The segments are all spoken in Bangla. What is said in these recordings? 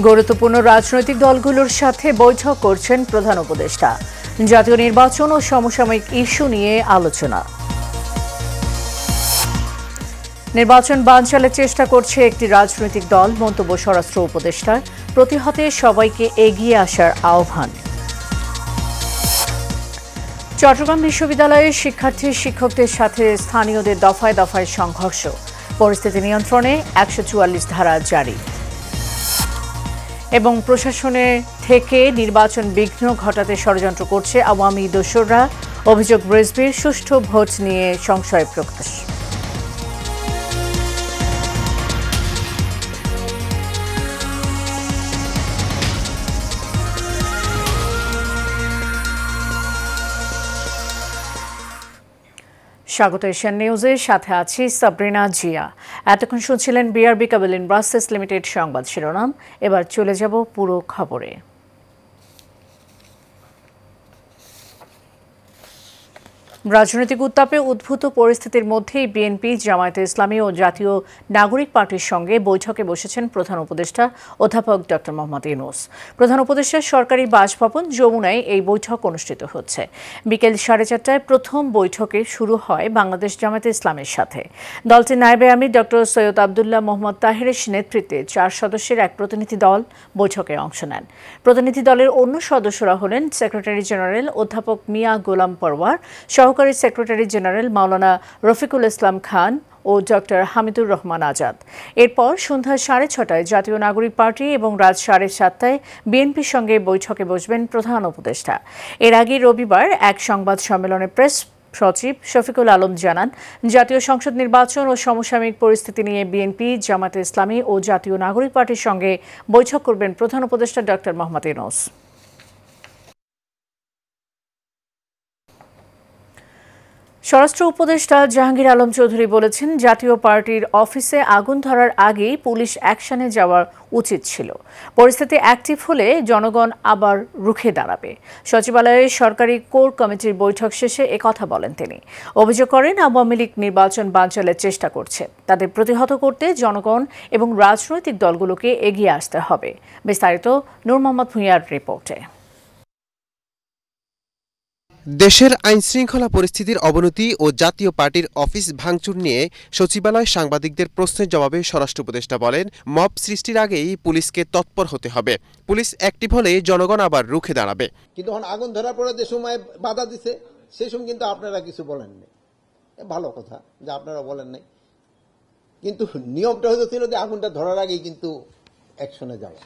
গুরুত্বপূর্ণ রাজনৈতিক দলগুলোর সাথে বৈঠক করছেন প্রধান উপদেষ্টা। জাতীয় নির্বাচন ও সমসাময়িক ইস্যু নিয়ে আলোচনা। নির্বাচন বানচালের চেষ্টা করছে একটি রাজনৈতিক দল, মন্তব্য স্বরাষ্ট্র উপদেষ্টার। প্রতিহতে সবাইকে এগিয়ে আসার আহ্বান। চট্টগ্রাম বিশ্ববিদ্যালয়ের শিক্ষার্থী শিক্ষকদের সাথে স্থানীয়দের দফায় দফায় সংঘর্ষ। পরিস্থিতি নিয়ন্ত্রণে ১৪৪ ধারা জারি। এবং প্রশাসনের থেকে নির্বাচন বিঘ্ন ঘটাতে ষড়যন্ত্র করছে আওয়ামী দোসররা। অভিযোগ রিজভির সুষ্ঠু ভোট নিয়ে সংশয় প্রকাশ। স্বাগত এশিয়ান নিউজের সাথে আছি সাবরিনা জিয়া। এতক্ষণ শুনছিলেন বিআরবি কেবল ইন্ডাস্ট্রিজ লিমিটেড সংবাদ শিরোনাম। এবার চলে যাব পুরো খবরে। রাজনৈতিক উত্তাপে উদ্ভূত পরিস্থিতির মধ্যেই বিএনপি, জামায়াতে ইসলামী ও জাতীয় নাগরিক পার্টির সঙ্গে বৈঠকে বসেছেন প্রধান উপদেষ্টা অধ্যাপক ড. মোহাম্মদ ইউনূস। প্রধান উপদেষ্টার সরকারি বাসভবন যমুনায় এই বৈঠক অনুষ্ঠিত হচ্ছে। বিকেল 4:30টায় প্রথম বৈঠকে শুরু হয় বাংলাদেশ জামায়াতে ইসলামের সাথে। দলটির নায়েবে আমির ড. সৈয়দ আবদুল্লাহ মোহাম্মদ তাহেরের নেতৃত্বে 4 সদস্যের এক প্রতিনিধি দল বৈঠকে অংশ নেন। প্রতিনিধি দলের অন্য সদস্যরা হলেন সেক্রেটারি জেনারেল অধ্যাপক মিয়া গোলাম পরওয়ার, সহকারী সেক্রেটারি জেনারেল মাওলানা রফিকুল ইসলাম খান ও ড. হামিদুর রহমান আজাদ। এরপর সন্ধ্যা 6:30টায় জাতীয় নাগরিক পার্টি এবং রাত 7:30টায় বিএনপির সঙ্গে বৈঠকে বসবেন প্রধান উপদেষ্টা। এর আগে রবিবার এক সংবাদ সম্মেলনে প্রেস সচিব শফিকুল আলম জানান, জাতীয় সংসদ নির্বাচন ও সমসাময়িক পরিস্থিতি নিয়ে বিএনপি, জামায়াতে ইসলামী ও জাতীয় নাগরিক পার্টির সঙ্গে বৈঠক করবেন প্রধান উপদেষ্টা ড. মোহাম্মদ ইউনূস। স্বরাষ্ট্র উপদেষ্টা জাহাঙ্গীর আলম চৌধুরী বলেছেন, জাতীয় পার্টির অফিসে আগুন ধরার আগেই পুলিশ অ্যাকশনে যাওয়া উচিত ছিল। পরিস্থিতি অ্যাক্টিভ হলে জনগণ আবার রুখে দাঁড়াবে। সচিবালয়ে সরকারি কোর কমিটির বৈঠক শেষে একথা বলেন তিনি। অভিযোগ করেন, আওয়ামী লীগ নির্বাচন বানচালের চেষ্টা করছে। তাদের প্রতিহত করতে জনগণ এবং রাজনৈতিক দলগুলোকে এগিয়ে আসতে হবে। বিস্তারিত নূর মোহাম্মদ ভূঁইয়ার রিপোর্টে। দেশের আইনশৃঙ্খলা পরিস্থিতির অবনতি ও জাতীয় পার্টির অফিস ভাঙচুর নিয়ে সচিবালয় সাংবাদিকদের প্রশ্নের জবাবে স্বরাষ্ট্র উপদেষ্টা বলেন, মব সৃষ্টির আগেই পুলিশকে তৎপর হতে হবে। পুলিশ অ্যাক্টিভ হলে জনগণ আবার রুখে দাঁড়াবে। কিন্তু এখন আগুন ধরার পরে যে সময় বাধা দিছে সেই সময় কিন্তু আপনারা কিছু বলেননি। ভালো কথা যে আপনারা বলেন নাই, কিন্তু নিয়মটা হয়েছিল যে আগুনটা ধরার আগেই কিন্তু অ্যাকশনে যাওয়া,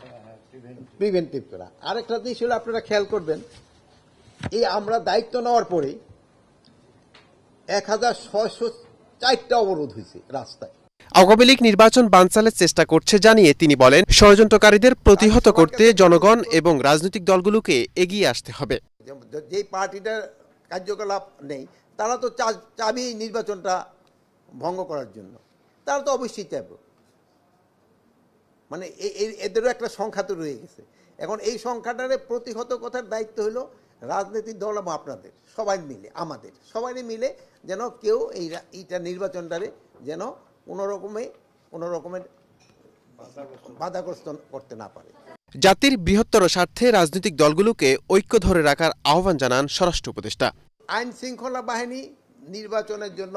প্রিভেন্টিভ করা। আরেকটা জিনিস হলো আপনারা খেয়াল করবেন, এই আমরা দায়িত্ব নেওয়ার পরে 1604টা অবরোধ হয়েছে রাস্তায়। আওয়ামী লীগ নির্বাচন বানচালের চেষ্টা করছে জানিয়ে তিনি বলেন, ষড়যন্ত্রকারীদের প্রতিহত করতে জনগণ এবং রাজনৈতিক দলগুলোকে এগিয়ে আসতে হবে। যেই পার্টিটার কার্যকলাপ নেই তারা তো চাবি নির্বাচনটা ভঙ্গ করার জন্য, তারা তো অবশ্যই চাইবে। মানে এদেরও একটা সংখ্যা তো রয়ে গেছে। এখন এই সংখ্যাটারে প্রতিহত করার দায়িত্ব হলো রাজনৈতিক দল এবং আপনাদের সবাই মিলে, আমাদের সবাই মিলে যেন কেউ এইটা নির্বাচনটারে যেন কোনো রকমের বাধাগ্রস্ত করতে না পারে। জাতির বৃহত্তর স্বার্থে রাজনৈতিক দলগুলোকে ঐক্য ধরে রাখার আহ্বান জানান স্বরাষ্ট্র উপদেষ্টা। আইন শৃঙ্খলা বাহিনী নির্বাচনের জন্য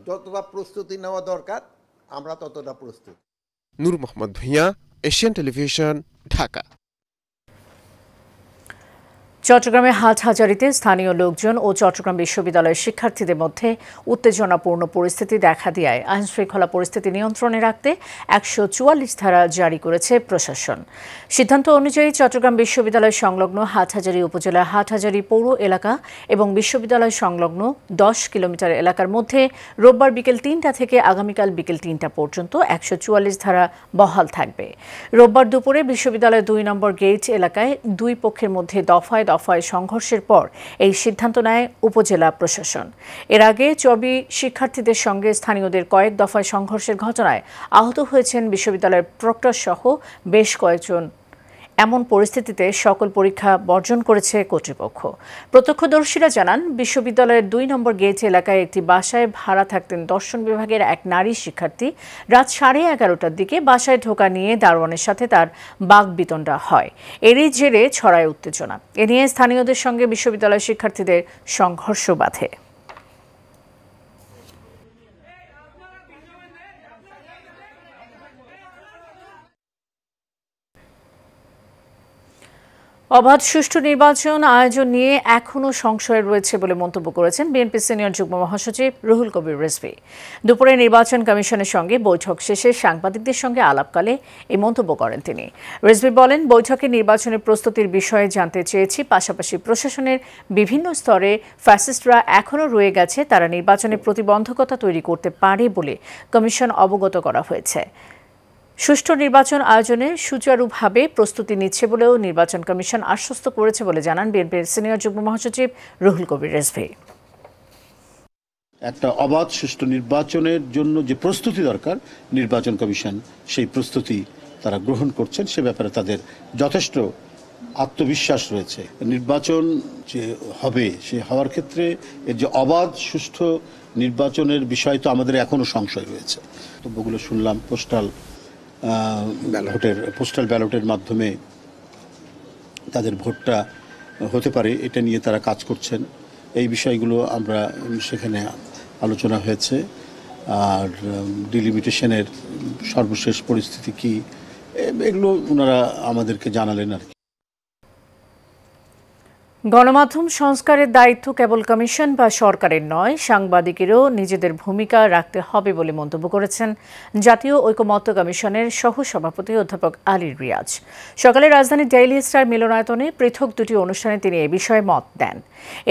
যতটা প্রস্তুতি নেওয়া দরকার আমরা ততটা প্রস্তুত। নূর মোহাম্মদ ভূঁইয়া, এশিয়ান টেলিভিশন, ঢাকা। চট্টগ্রামে হাটহাজারীতে স্থানীয় লোকজন ও চট্টগ্রাম বিশ্ববিদ্যালয়ের শিক্ষার্থীদের মধ্যে উত্তেজনাপূর্ণ পরিস্থিতি দেখা দেয় আইনশৃঙ্খলা পরিস্থিতি নিয়ন্ত্রণে রাখতে ১৪৪ ধারা জারি করেছে প্রশাসন। সিদ্ধান্ত অনুযায়ী চট্টগ্রাম বিশ্ববিদ্যালয় সংলগ্ন হাটহাজারী উপজেলার হাটহাজারী পৌর এলাকা এবং বিশ্ববিদ্যালয় সংলগ্ন ১০ কিলোমিটার এলাকার মধ্যে রোববার বিকেল ৩টা থেকে আগামীকাল বিকেল ৩টা পর্যন্ত ১৪৪ ধারা বহাল থাকবে। রোববার দুপুরে বিশ্ববিদ্যালয়ের ২ নম্বর গেট এলাকায় দুই পক্ষের মধ্যে দফায় সংঘর্ষের পর এই সিদ্ধান্ত নেয় উপজেলা প্রশাসন। এর আগে চবি শিক্ষার্থীদের সঙ্গে স্থানীয়দের কয়েক দফায় সংঘর্ষের ঘটনায় আহত হয়েছেন বিশ্ববিদ্যালয়ের প্রক্টর সহ বেশ কয়েকজন। এমন পরিস্থিতিতে সকল পরীক্ষা বর্জন করেছে কর্তৃপক্ষ। প্রত্যক্ষদর্শীরা জানান, বিশ্ববিদ্যালয়ের ২ নম্বর গেট এলাকায় একটি বাসায় ভাড়া থাকতেন দর্শন বিভাগের এক নারী শিক্ষার্থী। রাত 11:30টার দিকে বাসায় ঢোকা নিয়ে দারোয়ানের সাথে তার বাকবিতণ্ডা হয়। এরই জেরে ছড়ায় উত্তেজনা। এ নিয়ে স্থানীয়দের সঙ্গে বিশ্ববিদ্যালয়ের শিক্ষার্থীদের সংঘর্ষ বাধে। অবাধ সুষ্ঠু নির্বাচন আয়োজন নিয়ে এখনও সংশয় রয়েছে বলে মন্তব্য করেছেন বিএনপি সিনিয়র যুগ্ম মহাসচিব রুহুল কবির রিজভী। দুপুরে নির্বাচন কমিশনের সঙ্গে বৈঠক শেষে সাংবাদিকদের সঙ্গে আলাপকালে এই মন্তব্য করেন তিনি। রিজভী বলেন, বৈঠকে নির্বাচনের প্রস্তুতির বিষয়ে জানতে চেয়েছি, পাশাপাশি প্রশাসনের বিভিন্ন স্তরে ফ্যাসিস্টরা এখনও রয়ে গেছে, তারা নির্বাচনে প্রতিবন্ধকতা তৈরি করতে পারে বলে কমিশন অবগত করা হয়েছে। সুষ্ঠু নির্বাচন আয়োজনে সুচারুভাবে প্রস্তুতি নিচ্ছে বলেও নির্বাচন কমিশন আশ্বস্ত করেছে বলে জানান বিএনপির সিনিয়র যুগ্ম মহাসচিব রুহুল কবির রিজভী। একটা অবাধ সুষ্ঠু নির্বাচনের জন্য যে প্রস্তুতি দরকার, নির্বাচন কমিশন সেই প্রস্তুতি তারা গ্রহণ করছেন, সে ব্যাপারে তাদের যথেষ্ট আত্মবিশ্বাস রয়েছে। নির্বাচন যে হবে, সে হওয়ার ক্ষেত্রে এর যে অবাধ সুষ্ঠু নির্বাচনের বিষয় তো আমাদের এখনও সংশয় রয়েছে। বক্তব্যগুলো শুনলাম, পোস্টাল ব্যালটের মাধ্যমে তাদের ভোটটা হতে পারে, এটা নিয়ে তারা কাজ করছেন। এই বিষয়গুলো আমরা সেখানে আলোচনা হয়েছে। আর ডিলিমিটেশনের সর্বশেষ পরিস্থিতি কি, এগুলো ওনারা আমাদেরকে জানালেন আর কি। গণমাধ্যম সংস্কারের দায়িত্ব কেবল কমিশন বা সরকারের নয়, সাংবাদিকেরও নিজেদের ভূমিকা রাখতে হবে বলে মন্তব্য করেছেন জাতীয় ঐকমত্য কমিশনের সহসভাপতি অধ্যাপক আলী রিয়াজ। সকালে রাজধানীর ডেইলি স্টার মিলনায়তনে পৃথক দুটি অনুষ্ঠানে তিনি এ বিষয়ে মত দেন।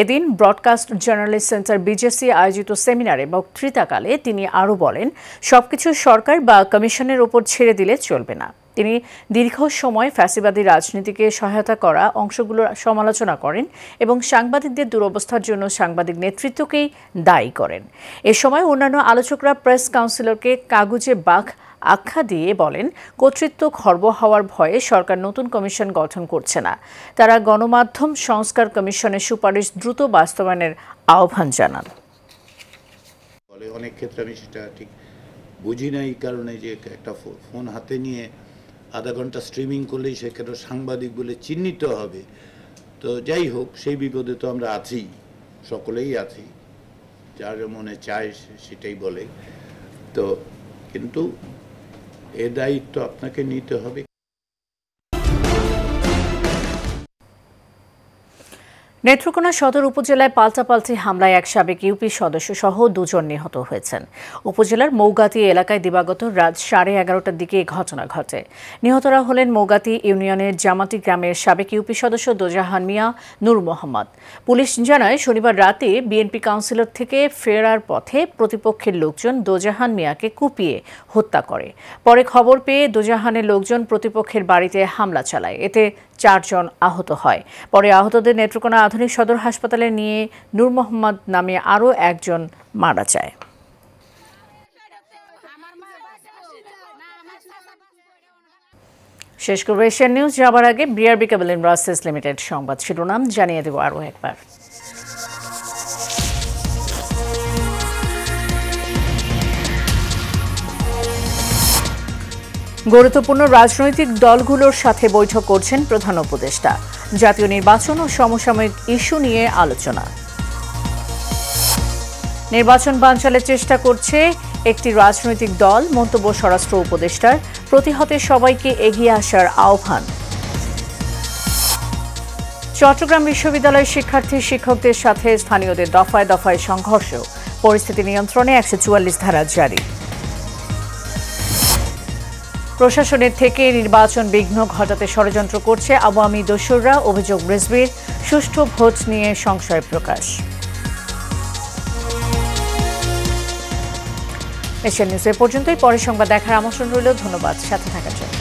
এদিন ব্রডকাস্ট জার্নালিস্ট সেন্টার বিজেসি আয়োজিত সেমিনারে বক্তৃতাকালে তিনি আরও বলেন, সবকিছু সরকার বা কমিশনের ওপর ছেড়ে দিলে চলবে না। তিনি দীর্ঘ সময় ফ্যাসিবাদী রাজনীতিকে সহায়তা করা অংশগুলোর সমালোচনা করেন এবং সাংবাদিকদের দুরবস্থার জন্য সাংবাদিক নেতৃত্বকেই দায়ী করেন। এ সময় অন্যান্য আলোচকরা প্রেস কাউন্সিলরকে কাগুজে বাঘ আখ্যা দিয়ে বলেন, কর্তৃত্ব খর্ব হওয়ার ভয়ে সরকার নতুন কমিশন গঠন করছে না। তারা গণমাধ্যম সংস্কার কমিশনের সুপারিশ দ্রুত বাস্তবায়নের আহ্বান জানান। অনেক ক্ষেত্রে আমি সেটা ঠিক বুঝি না, এই কারণে যে একটা ফোন হাতে নিয়ে আধা ঘন্টা স্ট্রিমিং করলেই সেখানে সাংবাদিক বলে চিহ্নিত হবে। তো যাই হোক, সেই বিপদে তো আমরা আছি, সকলেই আছি, যার মনে চায় সেটাই বলে। তো কিন্তু এ দায়িত্ব আপনাকে নিতে হবে। নেত্রকোনা সদর উপজেলায় পাল্টাপাল্টি হামলায় এক সাবেক ইউপি সদস্য সহ 2 জন নিহত হয়েছেন। উপজেলার মৌগাতি এলাকায় দিবাগত রাত 11:30টার দিকে এই ঘটনা ঘটে। নিহতরা হলেন মৌগাতি ইউনিয়নের জামাতি গ্রামের সাবেক ইউপি সদস্য দোজাহান মিয়া, নূর মোহাম্মদ। পুলিশ জানায়, শনিবার রাতে বিএনপি কাউন্সিলর থেকে ফেরার পথে প্রতিপক্ষের লোকজন দোজাহান মিয়াকে কুপিয়ে হত্যা করে। পরে খবর পেয়ে দোজাহানের লোকজন প্রতিপক্ষের বাড়িতে হামলা চালায়, এতে 4 জন আহত হয়। পরে আহতদের নেত্রকোনা আধুনিক সদর হাসপাতালে নিয়ে নূর মোহাম্মদ নামে আরও একজন মারা যায়। শেষ করব এশিয়ান নিউজ। যাবার আগে বিআরবি কেবল ইন্ডাস্ট্রিজ লিমিটেড সংবাদ শিরোনাম জানিয়ে দেব আরও একবার। গুরুত্বপূর্ণ রাজনৈতিক দলগুলোর সাথে বৈঠক করছেন প্রধান উপদেষ্টা। জাতীয় নির্বাচন ও সমসাময়িক ইস্যু নিয়ে আলোচনা। নির্বাচন বানচালের চেষ্টা করছে একটি রাজনৈতিক দল, মন্তব্য স্বরাষ্ট্র উপদেষ্টার। প্রতিহতে সবাইকে এগিয়ে আসার আহ্বান। চট্টগ্রাম বিশ্ববিদ্যালয়ের শিক্ষার্থী শিক্ষকদের সাথে স্থানীয়দের দফায় দফায় সংঘর্ষ, পরিস্থিতি নিয়ন্ত্রণে 144 ধারা জারি। প্রশাসনের থেকে নির্বাচন বিঘ্ন ঘটাতে ষড়যন্ত্র করছে আওয়ামী দোসররা, অভিযোগ রিজভীর। সুষ্ঠু ভোট নিয়ে সংশয় প্রকাশ। এশিয়ান নিউজ এ পর্যন্তই। পরের সংবাদ দেখার আমন্ত্রণ রইল। ধন্যবাদ সাথে থাকার জন্য।